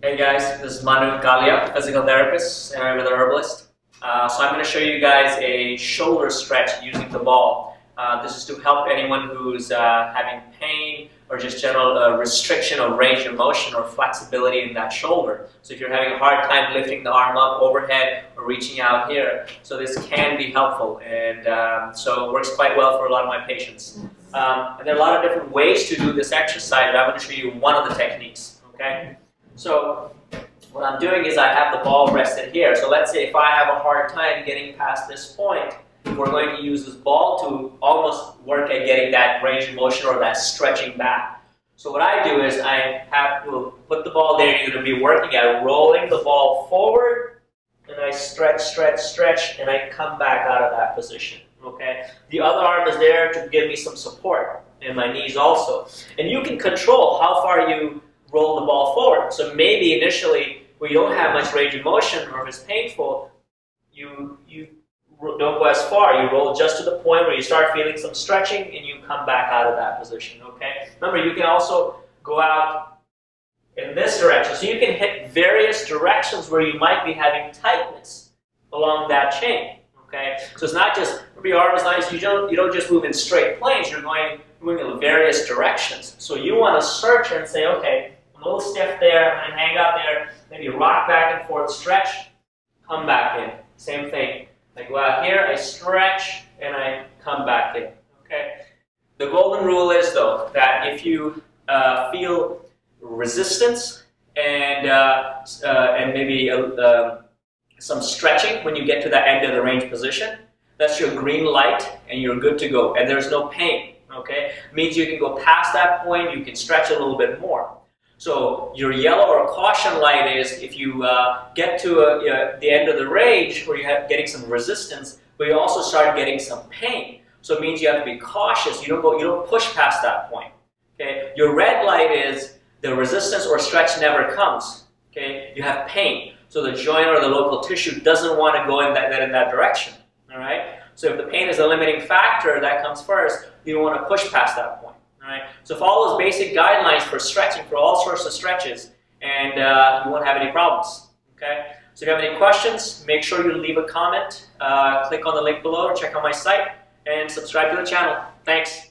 Hey guys, this is Manu Kalia, physical therapist, and I'm with Herbalist. So I'm going to show you guys a shoulder stretch using the ball. This is to help anyone who's having pain or just general restriction of range of motion or flexibility in that shoulder. So if you're having a hard time lifting the arm up overhead or reaching out here, so this can be helpful, and so it works quite well for a lot of my patients. And there are a lot of different ways to do this exercise, but I'm going to show you one of the techniques. Okay? So what I'm doing is I have the ball rested here. So let's say if I have a hard time getting past this point, we're going to use this ball to almost work at getting that range of motion or that stretching back. So what I do is I have to put the ball there. You're going to be working at rolling the ball forward, and I stretch, stretch, stretch, and I come back out of that position. Okay? The other arm is there to give me some support, and my knees also. And you can control how far you roll the ball forward. So maybe initially, when you don't have much range of motion or if it's painful, you don't go as far. You roll just to the point where you start feeling some stretching and you come back out of that position. Okay? Remember, you can also go out in this direction. So you can hit various directions where you might be having tightness along that chain. Okay? So it's not just, your arm is nice, you don't just move in straight planes, you're moving in various directions. So you want to search and say, okay, I'm a little stiff there, and hang out there, maybe rock back and forth, stretch, come back in. Same thing. I go out here, I stretch, and I come back in. Okay? The golden rule is, though, that if you feel resistance and maybe some stretching when you get to the end of the range position, that's your green light, and you're good to go. And there's no pain. Okay? It means you can go past that point, you can stretch a little bit more. So your yellow or caution light is if you get to the end of the range where you're getting some resistance, but you also start getting some pain. So it means you have to be cautious. You don't push past that point. Okay? Your red light is the resistance or stretch never comes. Okay? You have pain. So the joint or the local tissue doesn't want to go in that direction. All right? So if the pain is a limiting factor, that comes first. You don't want to push past that point. All right? So follow those basic guidelines for stretching, for all sorts of stretches, and you won't have any problems. Okay? So if you have any questions, make sure you leave a comment. Click on the link below or check out my site, and subscribe to the channel. Thanks.